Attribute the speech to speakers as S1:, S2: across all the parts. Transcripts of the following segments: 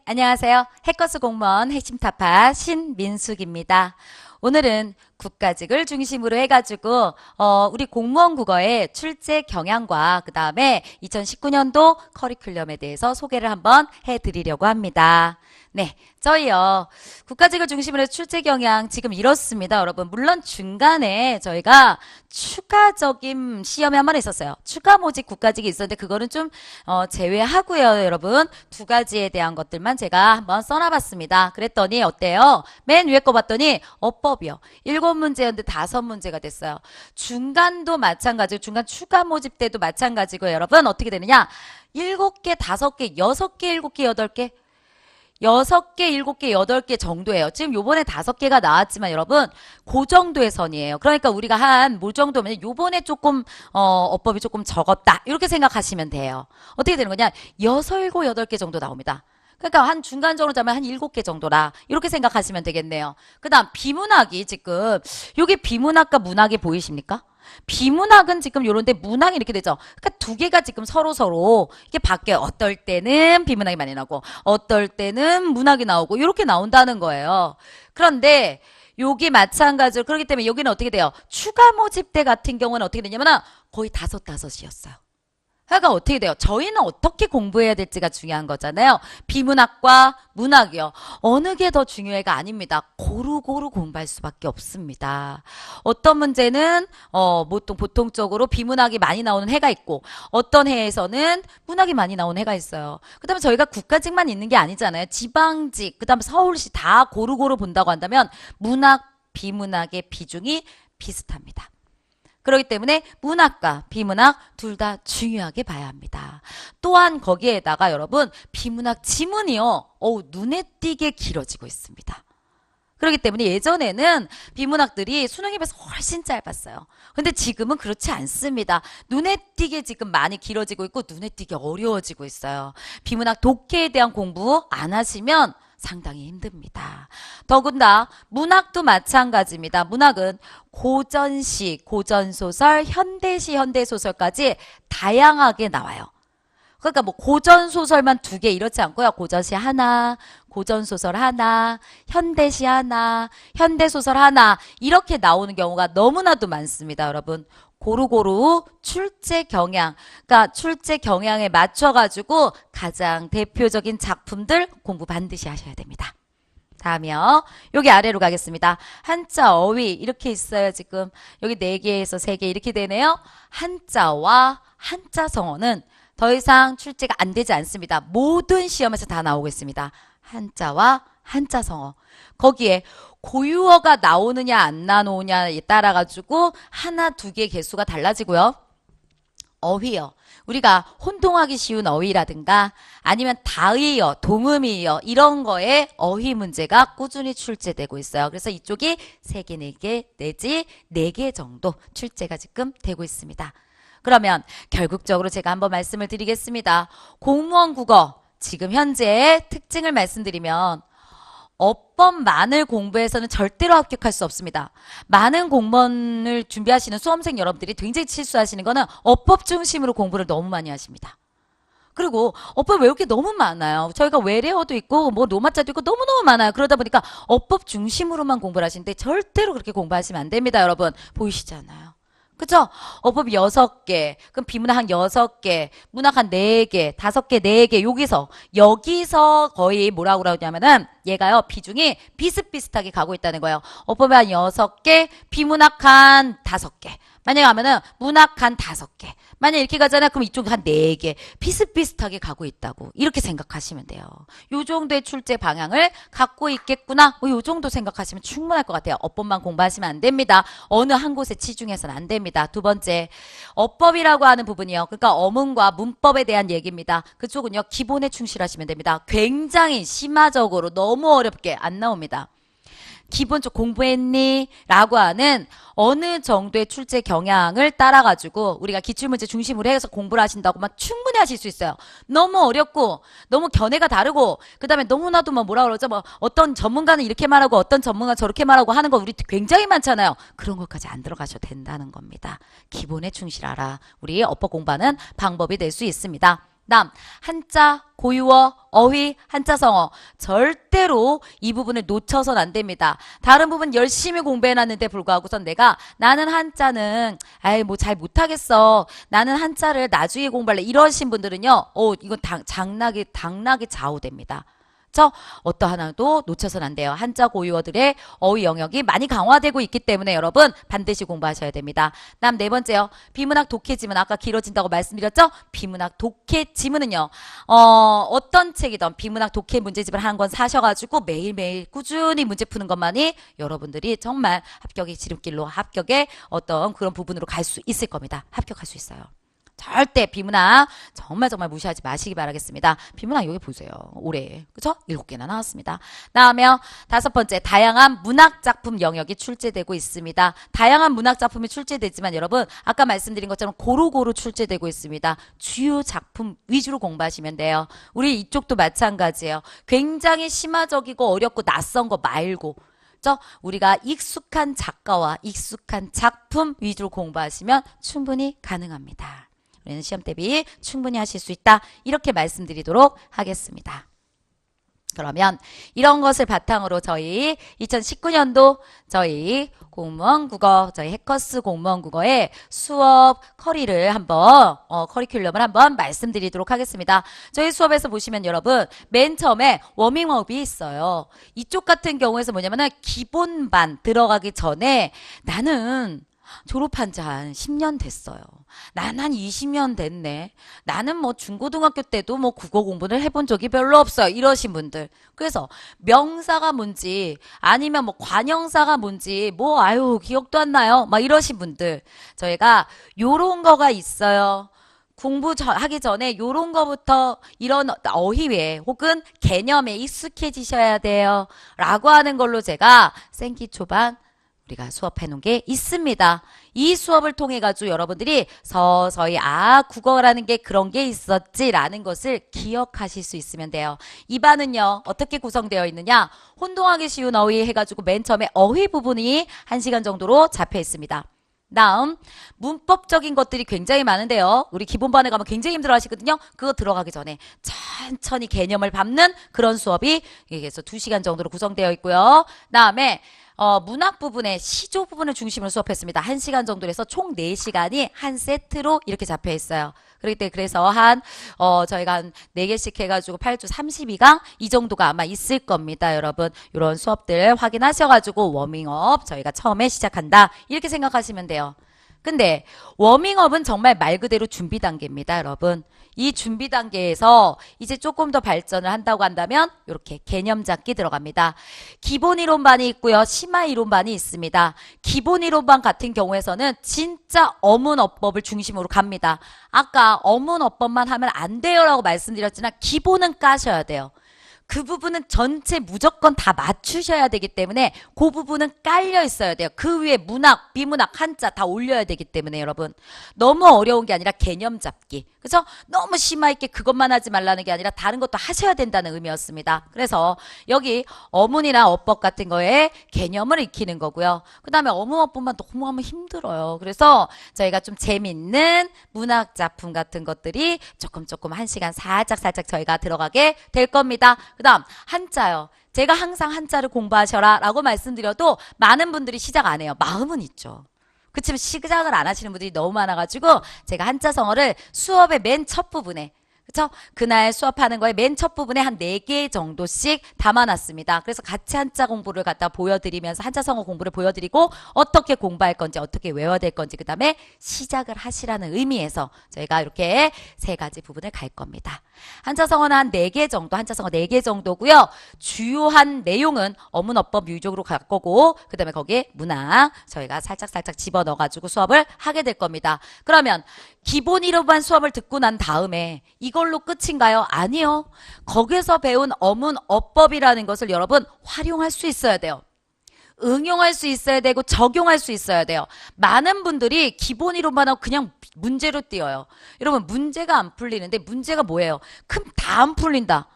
S1: 안녕하세요. 해커스 공무원 핵심 타파 신민숙입니다. 오늘은 국가직을 중심으로 해가지고 우리 공무원 국어의 출제 경향과 그 다음에 2019년도 커리큘럼에 대해서 소개를 한번 해드리려고 합니다. 네, 저희요 국가직을 중심으로 해서 출제 경향 지금 이렇습니다, 여러분. 물론 중간에 저희가 추가적인 시험이 한 번 있었어요. 추가 모집 국가직이 있었는데 그거는 좀 제외하고요, 여러분. 두 가지에 대한 것들만 제가 한번 써놔봤습니다. 그랬더니 어때요? 맨 위에 거 봤더니 어법이요. 7문제였는데 5문제가 됐어요. 중간도 마찬가지고 중간 추가 모집 때도 마찬가지고 여러분 어떻게 되느냐? 7개, 5개, 6개, 7개, 8개 6개, 7개, 8개 정도예요. 지금 요번에 5개가 나왔지만 여러분 그 정도의 선이에요. 그러니까 우리가 한 뭐 정도면 요번에 조금 어법이 조금 적었다 이렇게 생각하시면 돼요. 어떻게 되는 거냐? 6, 7, 8개 정도 나옵니다. 그러니까 한 중간적으로 잡으면 한 7개 정도라 이렇게 생각하시면 되겠네요. 그 다음 비문학이 지금 여기 비문학과 문학이 보이십니까? 비문학은 지금 요런데 문학이 이렇게 되죠. 그러니까 두 개가 지금 서로 이게 바뀌어요. 어떨 때는 비문학이 많이 나오고 어떨 때는 문학이 나오고 이렇게 나온다는 거예요. 그런데 여기 마찬가지로 그렇기 때문에 여기는 어떻게 돼요? 추가 모집대 같은 경우는 어떻게 되냐면 거의 5이었어요. 그러니까 어떻게 돼요? 저희는 어떻게 공부해야 될지가 중요한 거잖아요. 비문학과 문학이요. 어느 게 더 중요해가 아닙니다. 고루고루 공부할 수밖에 없습니다. 어떤 문제는 보통적으로 비문학이 많이 나오는 해가 있고 어떤 해에서는 문학이 많이 나오는 해가 있어요. 그 다음에 저희가 국가직만 있는 게 아니잖아요. 지방직, 그 다음에 서울시 다 고루고루 본다고 한다면 문학, 비문학의 비중이 비슷합니다. 그렇기 때문에 문학과 비문학 둘 다 중요하게 봐야 합니다. 또한 거기에다가 여러분 비문학 지문이요. 눈에 띄게 길어지고 있습니다. 그렇기 때문에 예전에는 비문학들이 수능에 비해서 훨씬 짧았어요. 근데 지금은 그렇지 않습니다. 눈에 띄게 지금 많이 길어지고 있고 눈에 띄게 어려워지고 있어요. 비문학 독해에 대한 공부 안 하시면 상당히 힘듭니다. 더군다나 문학도 마찬가지입니다. 문학은 고전시, 고전소설, 현대시, 현대소설까지 다양하게 나와요. 그러니까 뭐 고전소설만 2개 이렇지 않고요. 고전시 하나, 고전소설 하나, 현대시 하나, 현대소설 하나 이렇게 나오는 경우가 너무나도 많습니다, 여러분. 고루고루 출제 경향, 그러니까 출제 경향에 맞춰가지고 가장 대표적인 작품들 공부 반드시 하셔야 됩니다. 다음이요. 여기 아래로 가겠습니다. 한자 어휘 이렇게 있어요. 지금 여기 4개에서 3개 이렇게 되네요. 한자와 한자 성어는 더 이상 출제가 안 되지 않습니다. 모든 시험에서 다 나오고 있습니다. 한자와 한자 성어. 거기에 고유어가 나오느냐 안 나오느냐에 따라 가지고 하나, 2개 개수가 달라지고요. 어휘요. 우리가 혼동하기 쉬운 어휘라든가 아니면 다의어, 동음이어 이런 거에 어휘 문제가 꾸준히 출제되고 있어요. 그래서 이쪽이 3개, 4개 내지 4개 정도 출제가 지금 되고 있습니다. 그러면 결국적으로 제가 한번 말씀을 드리겠습니다. 공무원 국어 지금 현재의 특징을 말씀드리면 어법만을 공부해서는 절대로 합격할 수 없습니다. 많은 공무원을 준비하시는 수험생 여러분들이 굉장히 실수하시는 거는 어법 중심으로 공부를 너무 많이 하십니다. 그리고 어법 외울 게 너무 많아요. 저희가 외래어도 있고 뭐 로마자도 있고 너무너무 많아요. 그러다 보니까 어법 중심으로만 공부를 하시는데 절대로 그렇게 공부하시면 안 됩니다, 여러분. 보이시잖아요. 그죠? 어법 6개, 그럼 비문학 한 6개, 문학 한 4개, 5개, 4개, 여기서 거의 뭐라고 그러냐면은 얘가요, 비중이 비슷비슷하게 가고 있다는 거예요. 어법 한 6개, 비문학 한 5개. 만약에 하면은 문학 한 5개. 만약 이렇게 가잖아요. 그럼 이쪽 한 4개. 비슷비슷하게 가고 있다고. 이렇게 생각하시면 돼요. 요 정도의 출제 방향을 갖고 있겠구나. 요 정도 생각하시면 충분할 것 같아요. 어법만 공부하시면 안 됩니다. 어느 한 곳에 치중해서는 안 됩니다. 두 번째, 어법이라고 하는 부분이요. 그러니까 어문과 문법에 대한 얘기입니다. 그쪽은요, 기본에 충실하시면 됩니다. 굉장히 심화적으로 너무 어렵게 안 나옵니다. 기본적 공부했니? 라고 하는 어느 정도의 출제 경향을 따라가지고 우리가 기출문제 중심으로 해서 공부를 하신다고만 충분히 하실 수 있어요. 너무 어렵고 너무 견해가 다르고 그 다음에 너무나도 뭐라 그러죠? 어떤 전문가는 이렇게 말하고 어떤 전문가는 저렇게 말하고 하는 거 우리 굉장히 많잖아요. 그런 것까지 안 들어가셔도 된다는 겁니다. 기본에 충실하라. 우리 어법 공부하는 방법이 될 수 있습니다. 다음 한자, 고유어, 어휘, 한자성어 절대로 이 부분을 놓쳐선 안 됩니다. 다른 부분 열심히 공부해놨는데 불구하고선 내가 나는 한자는 아이 뭐 잘 못하겠어. 나는 한자를 나중에 공부할래. 이러신 분들은요. 이건 당락이 좌우됩니다. 그렇죠? 어떠 하나도 놓쳐서는 안 돼요. 한자 고유어들의 어휘 영역이 많이 강화되고 있기 때문에 여러분 반드시 공부하셔야 됩니다. 다음 네 번째요. 비문학 독해 지문 아까 길어진다고 말씀드렸죠? 비문학 독해 지문은요. 어떤 책이든 비문학 독해 문제집을 하는 건 사셔가지고 매일매일 꾸준히 문제 푸는 것만이 여러분들이 정말 합격의 지름길로 합격의 어떤 그런 부분으로 갈 수 있을 겁니다. 합격할 수 있어요. 절대 비문학 정말 무시하지 마시기 바라겠습니다. 비문학 여기 보세요. 올해 그죠? 7개나 나왔습니다. 다음에 다섯 번째 다양한 문학 작품 영역이 출제되고 있습니다. 다양한 문학 작품이 출제되지만 여러분 아까 말씀드린 것처럼 고루고루 출제되고 있습니다. 주요 작품 위주로 공부하시면 돼요. 우리 이쪽도 마찬가지예요. 굉장히 심화적이고 어렵고 낯선 거 말고 우리가 익숙한 작가와 익숙한 작품 위주로 공부하시면 충분히 가능합니다. 우리는 시험 대비 충분히 하실 수 있다. 이렇게 말씀드리도록 하겠습니다. 그러면 이런 것을 바탕으로 저희 2019년도 저희 공무원 국어, 저희 해커스 공무원 국어의 수업 커리큘럼을 한번 말씀드리도록 하겠습니다. 저희 수업에서 보시면 여러분 맨 처음에 워밍업이 있어요. 이쪽 같은 경우에서 뭐냐면은 기본반 들어가기 전에 나는 졸업한 지 한 10년 됐어요. 난 한 20년 됐네. 나는 뭐 중고등학교 때도 뭐 국어 공부를 해본 적이 별로 없어요. 이러신 분들. 그래서 명사가 뭔지 아니면 뭐 관형사가 뭔지 뭐 아유 기억도 안 나요. 막 이러신 분들. 저희가 요런 거가 있어요. 공부하기 전에 요런 거부터 이런 어휘에 혹은 개념에 익숙해지셔야 돼요. 라고 하는 걸로 제가 생기초반 우리가 수업해 놓은 게 있습니다. 이 수업을 통해 가지고 여러분들이 서서히 국어라는 게 그런 게 있었지라는 것을 기억하실 수 있으면 돼요. 이 반은요. 어떻게 구성되어 있느냐. 혼동하기 쉬운 어휘 해가지고 맨 처음에 어휘 부분이 1시간 정도로 잡혀 있습니다. 다음 문법적인 것들이 굉장히 많은데요. 우리 기본반에 가면 굉장히 힘들어 하시거든요. 그거 들어가기 전에 천천히 개념을 밟는 그런 수업이 여기에서 2시간 정도로 구성되어 있고요. 다음에 문학 부분의 시조 부분을 중심으로 수업했습니다. 1시간 정도 해서 총 4시간이 한 세트로 이렇게 잡혀 있어요. 그렇기 때문에 그래서 저희가 한 4개씩 해가지고 8주 32강 이 정도가 아마 있을 겁니다. 여러분 이런 수업들 확인하셔가지고 워밍업 저희가 처음에 시작한다. 이렇게 생각하시면 돼요. 근데 워밍업은 정말 말 그대로 준비 단계입니다. 여러분 이 준비 단계에서 이제 조금 더 발전을 한다고 한다면 이렇게 개념 잡기 들어갑니다. 기본 이론반이 있고요. 심화 이론반이 있습니다. 기본 이론반 같은 경우에서는 진짜 어문어법을 중심으로 갑니다. 아까 어문어법만 하면 안 돼요 라고 말씀드렸지만 기본은 까셔야 돼요. 그 부분은 전체 무조건 다 맞추셔야 되기 때문에 그 부분은 깔려 있어야 돼요. 그 위에 문학, 비문학, 한자 다 올려야 되기 때문에 여러분 너무 어려운 게 아니라 개념 잡기. 그래서 너무 심화 있게 그것만 하지 말라는 게 아니라 다른 것도 하셔야 된다는 의미였습니다. 그래서 여기 어문이나 어법 같은 거에 개념을 익히는 거고요. 그 다음에 어문어법만 너무 하면 힘들어요. 그래서 저희가 좀 재밌는 문학 작품 같은 것들이 조금 1시간 살짝 저희가 들어가게 될 겁니다. 그 다음 한자요. 제가 항상 한자를 공부하셔라 라고 말씀드려도 많은 분들이 시작 안 해요. 마음은 있죠. 그치만 시작을 안 하시는 분들이 너무 많아가지고 제가 한자성어를 수업의 맨 첫 부분에 그쵸? 그날 수업하는 거에 맨 첫 부분에 한 4개 정도씩 담아놨습니다. 그래서 같이 한자 공부를 갖다 보여드리면서 한자성어 공부를 보여드리고 어떻게 공부할 건지 어떻게 외워야 될 건지 그 다음에 시작을 하시라는 의미에서 저희가 이렇게 3가지 부분을 갈 겁니다. 한자성어는 한 4개 정도, 한자성어 4개 정도고요. 주요한 내용은 어문어법 유적으로 갈 거고 그 다음에 거기에 문학 저희가 살짝 집어넣어가지고 수업을 하게 될 겁니다. 그러면 기본 이론반 수업을 듣고 난 다음에 이걸로 끝인가요? 아니요. 거기서 배운 어문어법이라는 것을 여러분 활용할 수 있어야 돼요. 응용할 수 있어야 되고 적용할 수 있어야 돼요. 많은 분들이 기본 이론만 하고 그냥 문제로 띄어요. 여러분 문제가 안 풀리는데 문제가 뭐예요? 그럼 다 안 풀린다.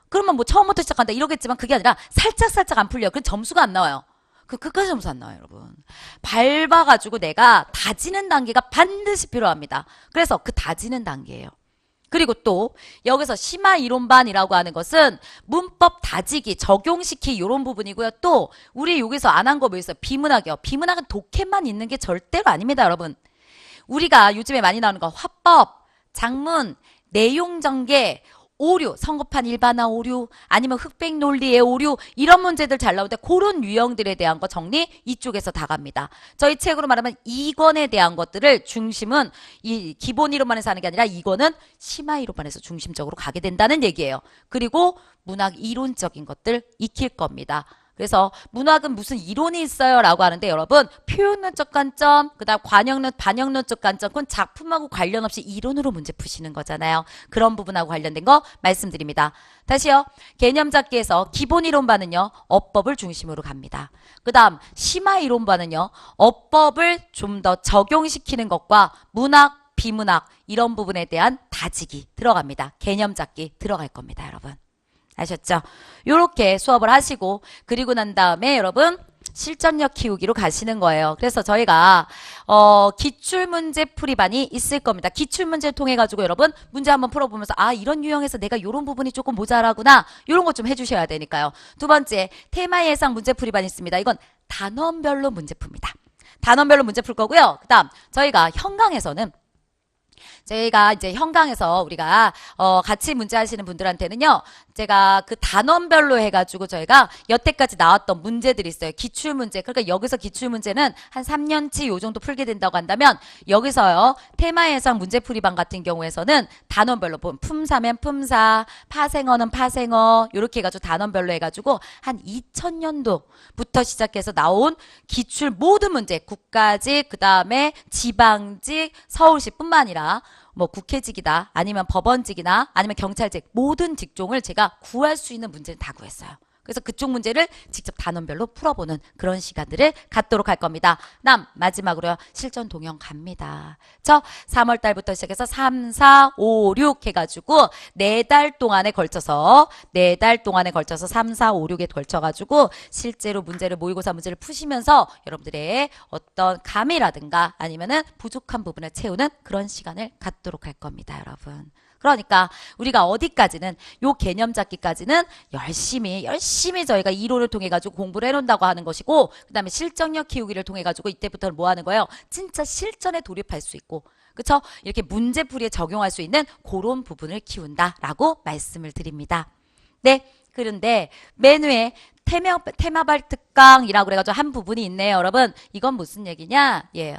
S1: 그러면 뭐 처음부터 시작한다 이러겠지만 그게 아니라 살짝 안 풀려요. 그럼 점수가 안 나와요. 끝까지 점수 안 나와요, 여러분. 밟아가지고 내가 다지는 단계가 반드시 필요합니다. 그래서 그 다지는 단계예요. 그리고 또 여기서 심화 이론반이라고 하는 것은 문법 다지기, 적용시키 이런 부분이고요. 또 우리 여기서 안 한 거 뭐 있어요? 비문학이요. 비문학은 독해만 있는 게 절대로 아닙니다, 여러분. 우리가 요즘에 많이 나오는 거 화법, 작문, 내용 전개, 오류, 성급한 일반화 오류, 아니면 흑백 논리의 오류, 이런 문제들 잘 나올 때 그런 유형들에 대한 거 정리 이쪽에서 다 갑니다. 저희 책으로 말하면 이권에 대한 것들을 중심은 이 기본 이론만에서 하는 게 아니라 이권은 심화 이론만에서 중심적으로 가게 된다는 얘기예요. 그리고 문학 이론적인 것들 익힐 겁니다. 그래서 문학은 무슨 이론이 있어요 라고 하는데 여러분 표현론적 관점, 그 다음 반영론적 관점, 그건 작품하고 관련 없이 이론으로 문제 푸시는 거잖아요. 그런 부분하고 관련된 거 말씀드립니다. 다시요. 개념 잡기에서 기본 이론반은요. 어법을 중심으로 갑니다. 그 다음 심화 이론반은요. 어법을 좀 더 적용시키는 것과 문학, 비문학 이런 부분에 대한 다지기 들어갑니다. 개념 잡기 들어갈 겁니다. 여러분. 아셨죠? 요렇게 수업을 하시고 그리고 난 다음에 여러분 실전력 키우기로 가시는 거예요. 그래서 저희가 기출문제 풀이반이 있을 겁니다. 기출문제를 통해 가지고 여러분 문제 한번 풀어보면서 아 이런 유형에서 내가 이런 부분이 조금 모자라구나 이런 것 좀 해주셔야 되니까요. 두 번째 테마 예상 문제 풀이반이 있습니다. 이건 단원별로 문제 풉니다. 단원별로 문제 풀 거고요. 그 다음 저희가 현강에서는 저희가 이제 현강에서 우리가 같이 문제 하시는 분들한테는요. 제가 그 단원별로 해가지고 저희가 여태까지 나왔던 문제들이 있어요. 기출문제. 그러니까 여기서 기출문제는 한 3년치 요 정도 풀게 된다고 한다면 여기서요. 테마 예상 문제풀이반 같은 경우에서는 단원별로 품사면 품사, 파생어는 파생어 이렇게 해가지고 단원별로 해가지고 한 2000년도부터 시작해서 나온 기출 모든 문제 국가직 그 다음에 지방직 서울시뿐만 아니라 뭐 국회직이다 아니면 법원직이나 아니면 경찰직 모든 직종을 제가 구할 수 있는 문제는 다 구했어요. 그래서 그쪽 문제를 직접 단원별로 풀어보는 그런 시간들을 갖도록 할 겁니다. 마지막으로요. 실전 동영 갑니다. 저 3월 달부터 시작해서 3, 4, 5, 6 해가지고 4달 동안에 걸쳐서 3, 4, 5, 6에 걸쳐가지고 실제로 문제를 모의고사 문제를 푸시면서 여러분들의 어떤 감이라든가 아니면은 부족한 부분을 채우는 그런 시간을 갖도록 할 겁니다. 여러분. 그러니까 우리가 어디까지는 요 개념 잡기까지는 열심히 저희가 이론을 통해 가지고 공부를 해놓는다고 하는 것이고 그 다음에 실전력 키우기를 통해 가지고 이때부터는 뭐 하는 거예요? 진짜 실전에 돌입할 수 있고 그쵸? 이렇게 문제풀이에 적용할 수 있는 그런 부분을 키운다라고 말씀을 드립니다. 네, 그런데 맨 위에 테마발 특강이라고 그래가지고 한 부분이 있네요. 여러분 이건 무슨 얘기냐? 예요.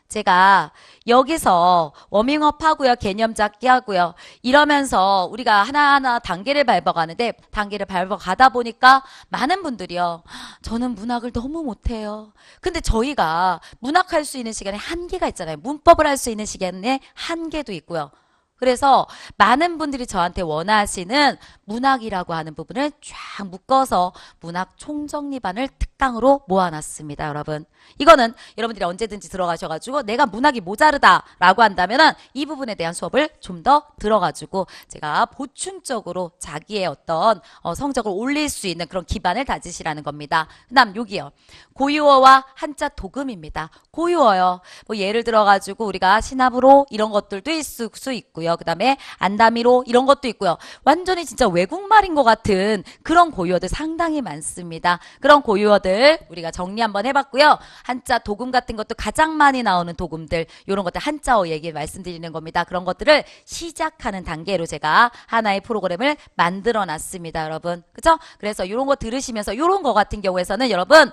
S1: 제가 여기서 워밍업 하고요. 개념 잡기 하고요. 이러면서 우리가 하나하나 단계를 밟아가는데 단계를 밟아가다 보니까 많은 분들이요. 저는 문학을 너무 못해요. 근데 저희가 문학할 수 있는 시간에 한계가 있잖아요. 문법을 할 수 있는 시간에 한계도 있고요. 그래서 많은 분들이 저한테 원하시는 문학이라고 하는 부분을 쫙 묶어서 문학 총정리반을 특강으로 모아놨습니다. 여러분. 이거는 여러분들이 언제든지 들어가셔가지고 내가 문학이 모자르다라고 한다면은 이 부분에 대한 수업을 좀 더 들어가지고 제가 보충적으로 자기의 어떤 성적을 올릴 수 있는 그런 기반을 다지시라는 겁니다. 그 다음 여기요. 고유어와 한자 도금입니다. 고유어요. 뭐 예를 들어가지고 우리가 시나브로 이런 것들도 있을 수 있고요. 그 다음에 안다미로 이런 것도 있고요. 완전히 진짜 외국말인 것 같은 그런 고유어들 상당히 많습니다. 그런 고유어들 우리가 정리 한번 해봤고요. 한자 도금 같은 것도 가장 많이 나오는 도금들 이런 것들 한자어 얘기 말씀드리는 겁니다. 그런 것들을 시작하는 단계로 제가 하나의 프로그램을 만들어 놨습니다. 여러분. 그죠? 그래서 이런 거 들으시면서 이런 거 같은 경우에서는 여러분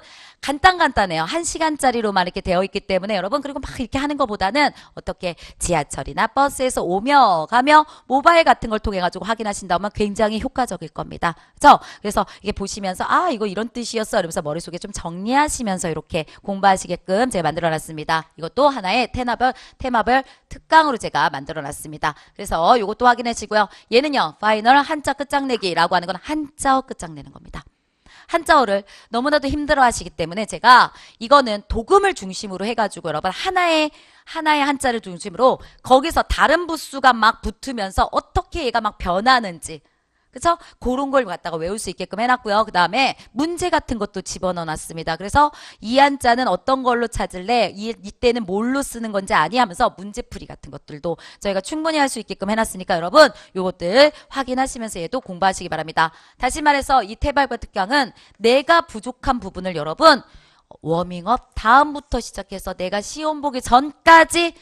S1: 간단해요. 1시간짜리로만 이렇게 되어 있기 때문에 여러분 그리고 막 이렇게 하는 것보다는 어떻게 지하철이나 버스에서 오며 가며 모바일 같은 걸 통해 가지고 확인하신다면 굉장히 효과적일 겁니다. 그죠? 그래서 이게 보시면서 아 이거 이런 뜻이었어 이러면서 머릿속에 좀 정리하시면서 이렇게 공부하시게끔 제가 만들어 놨습니다. 이것도 하나의 테마별 특강으로 제가 만들어 놨습니다. 그래서 이것도 확인해 주시고요. 얘는요. 파이널 한자 끝장내기라고 하는 건 한자어 끝장내는 겁니다. 한자어를 너무나도 힘들어 하시기 때문에 제가 이거는 도금을 중심으로 해가지고 여러분 하나의 한자를 중심으로 거기서 다른 부수가 막 붙으면서 어떻게 얘가 막 변하는지 그래서 그런 걸 갖다가 외울 수 있게끔 해놨고요. 그 다음에 문제 같은 것도 집어넣어놨습니다. 그래서 이 한자는 어떤 걸로 찾을래? 이때는 뭘로 쓰는 건지 아니 하면서 문제풀이 같은 것들도 저희가 충분히 할 수 있게끔 해놨으니까 여러분 요것들 확인하시면서 얘도 공부하시기 바랍니다. 다시 말해서 이 태발과 특강은 내가 부족한 부분을 여러분 워밍업 다음부터 시작해서 내가 시험 보기 전까지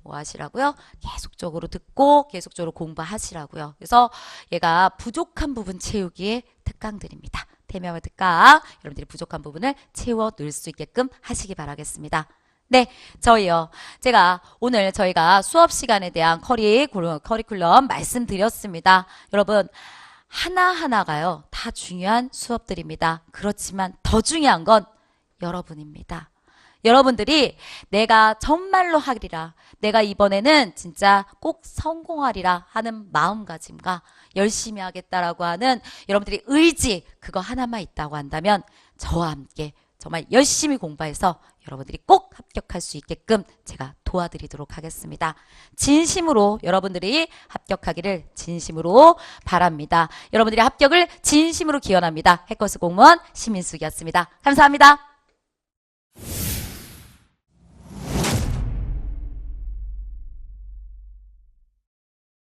S1: 뭐 하시라고요? 계속적으로 듣고 계속적으로 공부하시라고요. 그래서 얘가 부족한 부분 채우기의 특강들입니다. 태명의 특강 여러분들이 부족한 부분을 채워 넣을 수 있게끔 하시기 바라겠습니다. 네, 저희요. 제가 오늘 저희가 수업 시간에 대한 커리큘럼 말씀드렸습니다. 여러분 하나하나가요. 다 중요한 수업들입니다. 그렇지만 더 중요한 건 여러분입니다. 여러분들이 내가 정말로 하리라, 내가 이번에는 진짜 꼭 성공하리라 하는 마음가짐과 열심히 하겠다라고 하는 여러분들이 의지 그거 하나만 있다고 한다면 저와 함께 정말 열심히 공부해서 여러분들이 꼭 합격할 수 있게끔 제가 도와드리도록 하겠습니다. 진심으로 여러분들이 합격하기를 진심으로 바랍니다. 여러분들이 합격을 진심으로 기원합니다. 해커스 공무원 신민숙이었습니다. 감사합니다.